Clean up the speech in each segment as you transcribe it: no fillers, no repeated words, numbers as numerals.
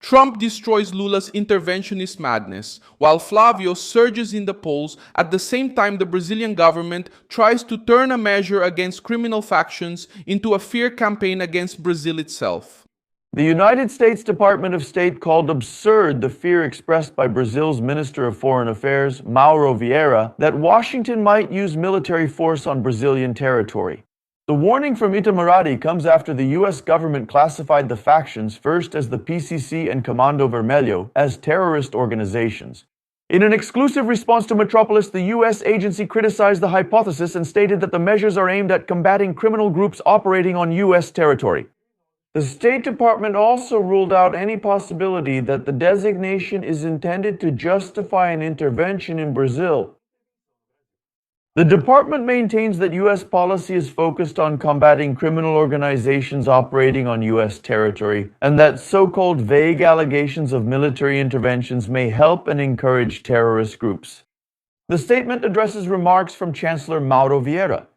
Trump destroys Lula's interventionist madness, while Flavio surges in the polls. At the same time, the Brazilian government tries to turn a measure against criminal factions into a fear campaign against Brazil itself. The United States Department of State called absurd the fear expressed by Brazil's Minister of Foreign Affairs, Mauro Vieira, that Washington might use military force on Brazilian territory. The warning from Itamaraty comes after the U.S. government classified the factions, first as the PCC and Comando Vermelho, as terrorist organizations. In an exclusive response to Metropolis, the U.S. agency criticized the hypothesis and stated that the measures are aimed at combating criminal groups operating on U.S. territory. The State Department also ruled out any possibility that the designation is intended to justify an intervention in Brazil. The department maintains that U.S. policy is focused on combating criminal organizations operating on U.S. territory, and that so-called vague allegations of military interventions may help and encourage terrorist groups. The statement addresses remarks from Chancellor Mauro Vieira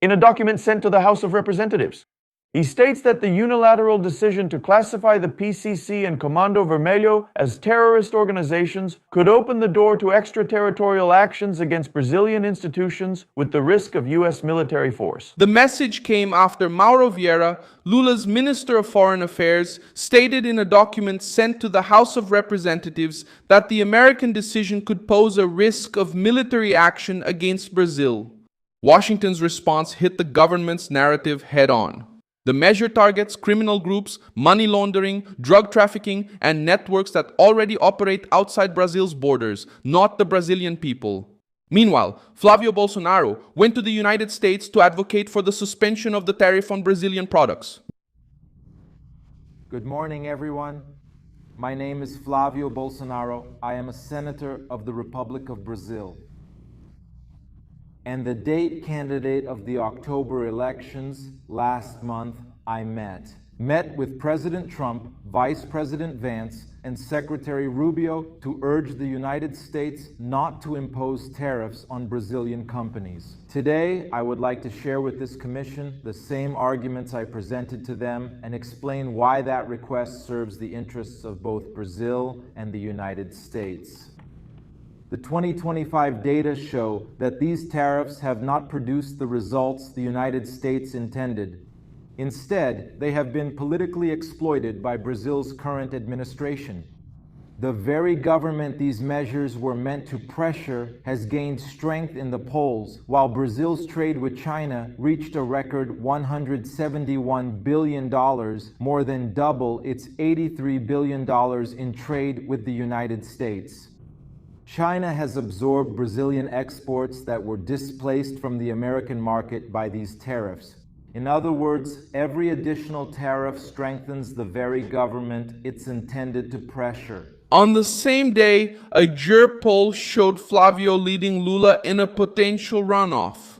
in a document sent to the House of Representatives. He states that the unilateral decision to classify the PCC and Comando Vermelho as terrorist organizations could open the door to extraterritorial actions against Brazilian institutions with the risk of U.S. military force. The message came after Mauro Vieira, Lula's Minister of Foreign Affairs, stated in a document sent to the House of Representatives that the American decision could pose a risk of military action against Brazil. Washington's response hit the government's narrative head-on. The measure targets criminal groups, money laundering, drug trafficking, and networks that already operate outside Brazil's borders, not the Brazilian people. Meanwhile, Flavio Bolsonaro went to the United States to advocate for the suspension of the tariff on Brazilian products. Good morning, everyone. My name is Flavio Bolsonaro. I am a senator of the Republic of Brazil and the date candidate of the October elections. Last month, I met with President Trump, Vice President Vance, and Secretary Rubio to urge the United States not to impose tariffs on Brazilian companies. Today, I would like to share with this commission the same arguments I presented to them and explain why that request serves the interests of both Brazil and the United States. The 2025 data show that these tariffs have not produced the results the United States intended. Instead, they have been politically exploited by Brazil's current administration. The very government these measures were meant to pressure has gained strength in the polls, while Brazil's trade with China reached a record $171 billion, more than double its $83 billion in trade with the United States. China has absorbed Brazilian exports that were displaced from the American market by these tariffs. In other words, every additional tariff strengthens the very government it's intended to pressure. On the same day, a JUR poll showed Flávio leading Lula in a potential runoff.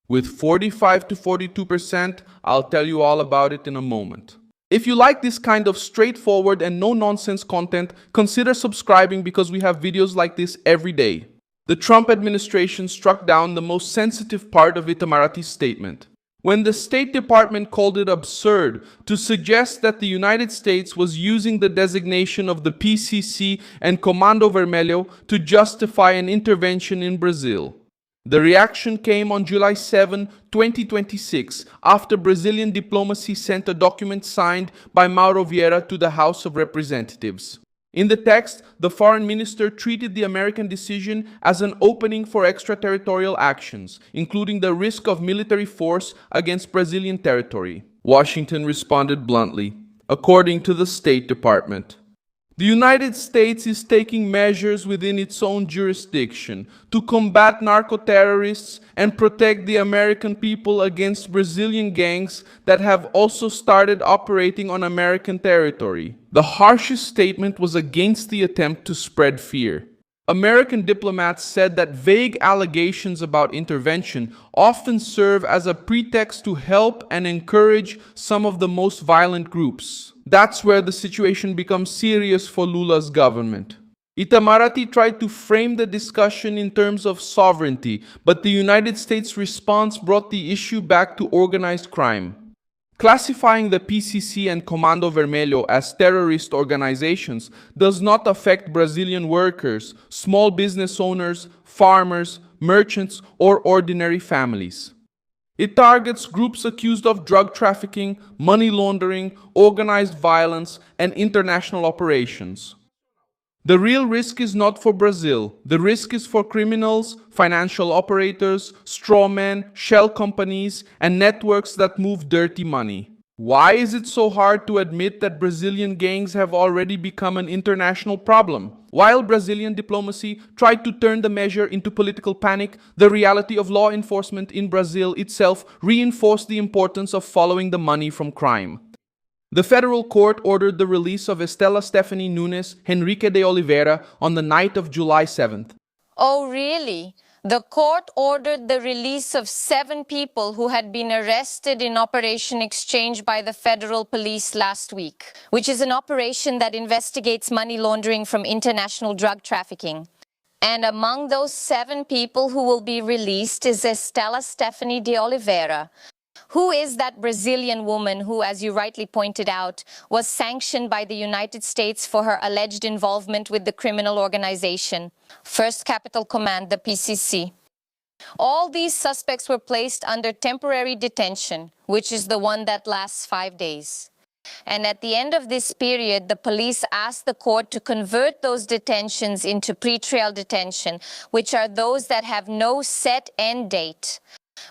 With 45 to 42%, I'll tell you all about it in a moment. If you like this kind of straightforward and no-nonsense content, consider subscribing because we have videos like this every day. The Trump administration struck down the most sensitive part of Itamaraty's statement, when the State Department called it absurd to suggest that the United States was using the designation of the PCC and Comando Vermelho to justify an intervention in Brazil. The reaction came on July 7, 2026, after Brazilian diplomacy sent a document signed by Mauro Vieira to the House of Representatives. In the text, the foreign minister treated the American decision as an opening for extraterritorial actions, including the risk of military force against Brazilian territory. Washington responded bluntly, according to the State Department. The United States is taking measures within its own jurisdiction to combat narco-terrorists and protect the American people against Brazilian gangs that have also started operating on American territory. The harshest statement was against the attempt to spread fear. American diplomats said that vague allegations about intervention often serve as a pretext to help and encourage some of the most violent groups. That's where the situation becomes serious for Lula's government. Itamaraty tried to frame the discussion in terms of sovereignty, but the United States response brought the issue back to organized crime. Classifying the PCC and Comando Vermelho as terrorist organizations does not affect Brazilian workers, small business owners, farmers, merchants, or ordinary families. It targets groups accused of drug trafficking, money laundering, organized violence, and international operations. The real risk is not for Brazil. The risk is for criminals, financial operators, strawmen, shell companies, and networks that move dirty money. Why is it so hard to admit that Brazilian gangs have already become an international problem? While Brazilian diplomacy tried to turn the measure into political panic, the reality of law enforcement in Brazil itself reinforced the importance of following the money from crime. The federal court ordered the release of Estela Stephanie Nunes Henrique de Oliveira on the night of July 7th. Oh, really? The court ordered the release of 7 people who had been arrested in Operation Exchange by the federal police last week, which is an operation that investigates money laundering from international drug trafficking. And among those 7 people who will be released is Estela Stephanie de Oliveira. Who is that Brazilian woman who, as you rightly pointed out, was sanctioned by the United States for her alleged involvement with the criminal organization, First Capital Command, the PCC? All these suspects were placed under temporary detention, which is the one that lasts 5 days. And at the end of this period, the police asked the court to convert those detentions into pretrial detention, which are those that have no set end date.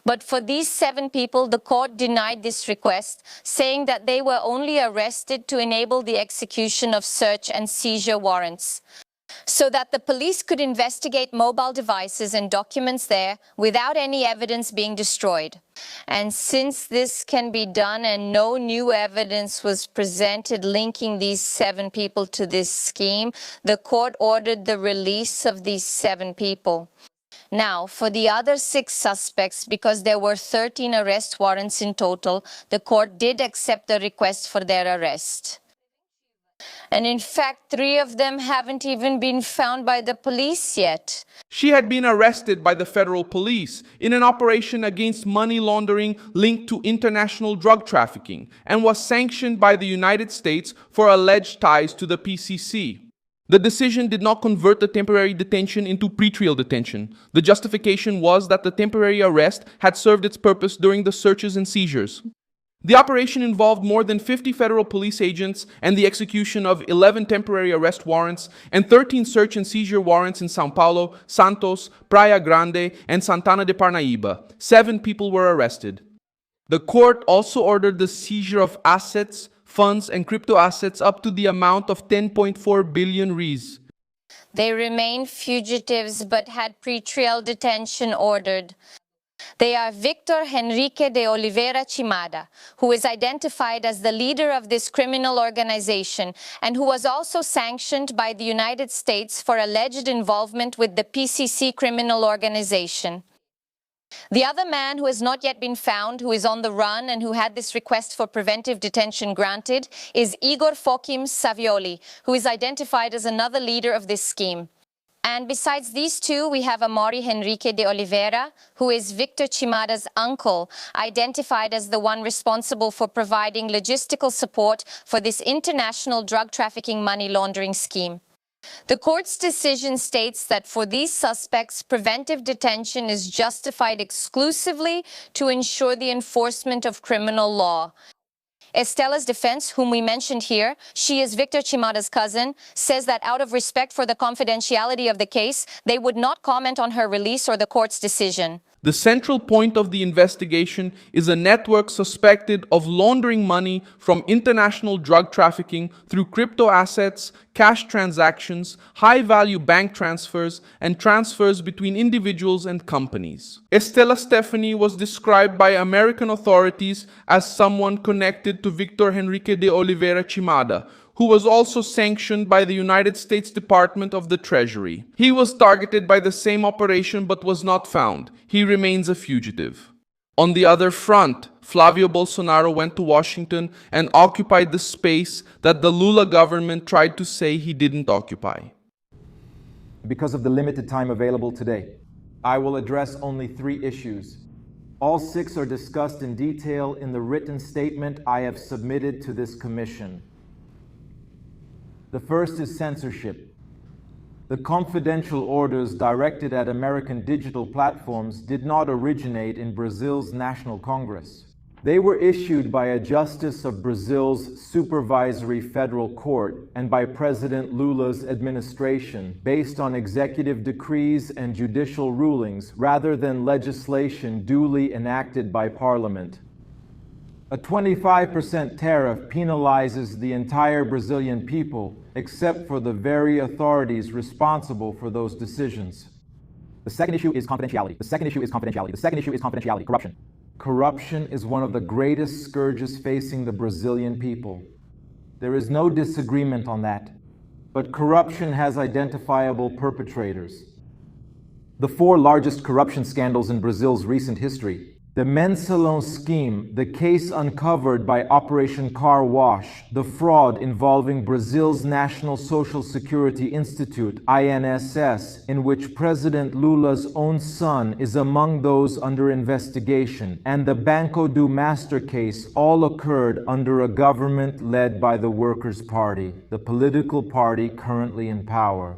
But for these 7 people, the court denied this request, saying that they were only arrested to enable the execution of search and seizure warrants, so that the police could investigate mobile devices and documents there without any evidence being destroyed. And since this can be done and no new evidence was presented linking these 7 people to this scheme, the court ordered the release of these 7 people. Now, for the other 6 suspects, because there were 13 arrest warrants in total, the court did accept the request for their arrest. And in fact, 3 of them haven't even been found by the police yet. She had been arrested by the federal police in an operation against money laundering linked to international drug trafficking and was sanctioned by the United States for alleged ties to the PCC. The decision did not convert the temporary detention into pretrial detention. The justification was that the temporary arrest had served its purpose during the searches and seizures. The operation involved more than 50 federal police agents and the execution of 11 temporary arrest warrants and 13 search and seizure warrants in São Paulo, Santos, Praia Grande, and Santana de Parnaíba. 7 people were arrested. The court also ordered the seizure of assets, funds, and crypto assets up to the amount of 10.4 billion reais. They remain fugitives but had pretrial detention ordered. They are Victor Henrique de Oliveira Chimada, who is identified as the leader of this criminal organization and who was also sanctioned by the United States for alleged involvement with the PCC criminal organization. The other man who has not yet been found, who is on the run and who had this request for preventive detention granted, is Igor Fokim Savioli, who is identified as another leader of this scheme. And besides these 2, we have Amaury Henrique de Oliveira, who is Victor Chimada's uncle, identified as the one responsible for providing logistical support for this international drug trafficking money laundering scheme. The court's decision states that for these suspects, preventive detention is justified exclusively to ensure the enforcement of criminal law. Estela's defense, whom we mentioned here, she is Victor Chimada's cousin, says that out of respect for the confidentiality of the case, they would not comment on her release or the court's decision. The central point of the investigation is a network suspected of laundering money from international drug trafficking through crypto assets, cash transactions, high-value bank transfers, and transfers between individuals and companies. Estela Stephanie was described by American authorities as someone connected to Victor Henrique de Oliveira Chimada, who was also sanctioned by the United States Department of the Treasury. He was targeted by the same operation but was not found. He remains a fugitive. On the other front, Flavio Bolsonaro went to Washington and occupied the space that the Lula government tried to say he didn't occupy. Because of the limited time available today, I will address only 3 issues. All 6 are discussed in detail in the written statement I have submitted to this commission. The first is censorship. The confidential orders directed at American digital platforms did not originate in Brazil's National Congress. They were issued by a justice of Brazil's supervisory federal court and by President Lula's administration, based on executive decrees and judicial rulings rather than legislation duly enacted by Parliament. A 25% tariff penalizes the entire Brazilian people, except for the very authorities responsible for those decisions. The second issue is confidentiality. The second issue is confidentiality. The second issue is confidentiality. Corruption. Corruption is one of the greatest scourges facing the Brazilian people. There is no disagreement on that. But corruption has identifiable perpetrators. The 4 largest corruption scandals in Brazil's recent history: the Mensalão scheme, the case uncovered by Operation Car Wash, the fraud involving Brazil's National Social Security Institute, INSS, in which President Lula's own son is among those under investigation, and the Banco do Master case all occurred under a government led by the Workers' Party, the political party currently in power.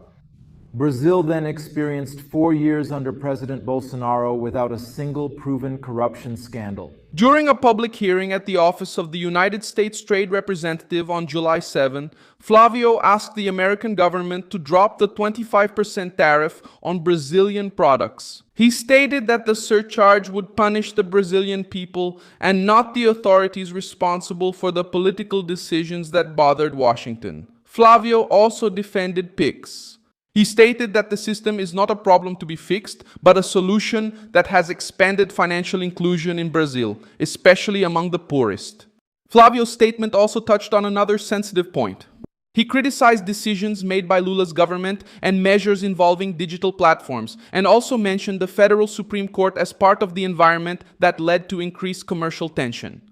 Brazil then experienced 4 years under President Bolsonaro without a single proven corruption scandal. During a public hearing at the office of the United States Trade Representative on July 7, Flavio asked the American government to drop the 25% tariff on Brazilian products. He stated that the surcharge would punish the Brazilian people and not the authorities responsible for the political decisions that bothered Washington. Flavio also defended PIX. He stated that the system is not a problem to be fixed, but a solution that has expanded financial inclusion in Brazil, especially among the poorest. Flavio's statement also touched on another sensitive point. He criticized decisions made by Lula's government and measures involving digital platforms, and also mentioned the federal Supreme Court as part of the environment that led to increased commercial tension.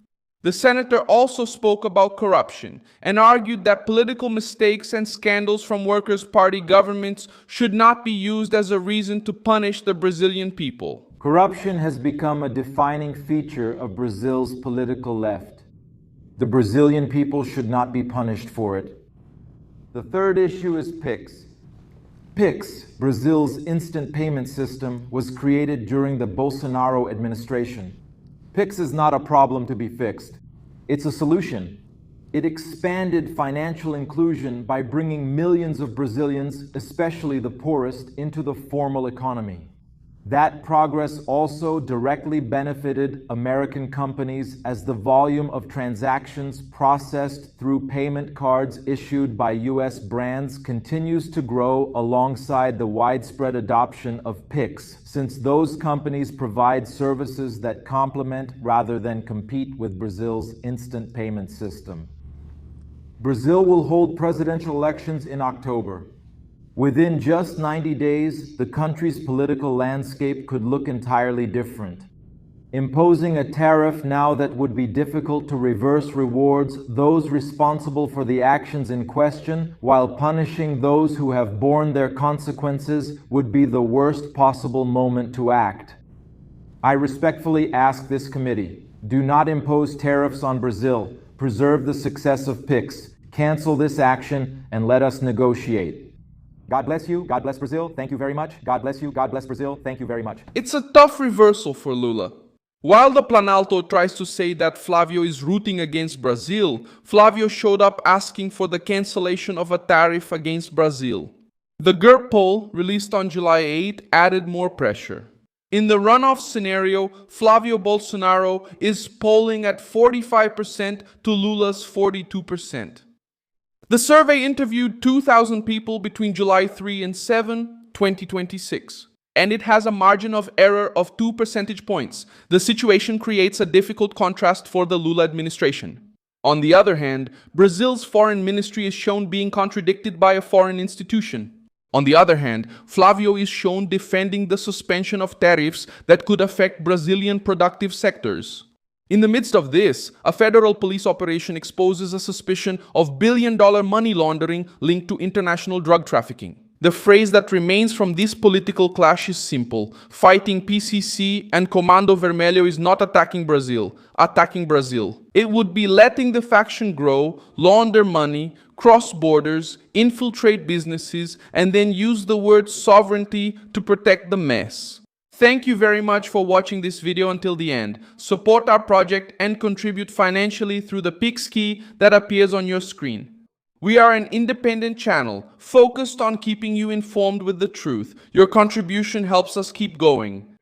The senator also spoke about corruption and argued that political mistakes and scandals from Workers' Party governments should not be used as a reason to punish the Brazilian people. Corruption has become a defining feature of Brazil's political left. The Brazilian people should not be punished for it. The third issue is PIX. PIX, Brazil's instant payment system, was created during the Bolsonaro administration. PIX is not a problem to be fixed. It's a solution. It expanded financial inclusion by bringing millions of Brazilians, especially the poorest, into the formal economy. That progress also directly benefited American companies as the volume of transactions processed through payment cards issued by U.S. brands continues to grow alongside the widespread adoption of PIX, since those companies provide services that complement rather than compete with Brazil's instant payment system. Brazil will hold presidential elections in October. Within just 90 days, the country's political landscape could look entirely different. Imposing a tariff now that would be difficult to reverse rewards those responsible for the actions in question, while punishing those who have borne their consequences, would be the worst possible moment to act. I respectfully ask this committee, do not impose tariffs on Brazil, preserve the success of PIX, cancel this action, and let us negotiate. God bless you. God bless Brazil. Thank you very much. God bless you. God bless Brazil. Thank you very much. It's a tough reversal for Lula. While the Planalto tries to say that Flavio is rooting against Brazil, Flavio showed up asking for the cancellation of a tariff against Brazil. The GERP poll, released on July 8, added more pressure. In the runoff scenario, Flavio Bolsonaro is polling at 45% to Lula's 42%. The survey interviewed 2,000 people between July 3 and 7, 2026, and it has a margin of error of 2 percentage points. The situation creates a difficult contrast for the Lula administration. On the other hand, Brazil's foreign ministry is shown being contradicted by a foreign institution. On the other hand, Flavio is shown defending the suspension of tariffs that could affect Brazilian productive sectors. In the midst of this, a federal police operation exposes a suspicion of billion-dollar money laundering linked to international drug trafficking. The phrase that remains from this political clash is simple. Fighting PCC and Comando Vermelho is not attacking Brazil. It would be letting the faction grow, launder money, cross borders, infiltrate businesses, and then use the word sovereignty to protect the mess. Thank you very much for watching this video until the end. Support our project and contribute financially through the Pix key that appears on your screen. We are an independent channel, focused on keeping you informed with the truth. Your contribution helps us keep going.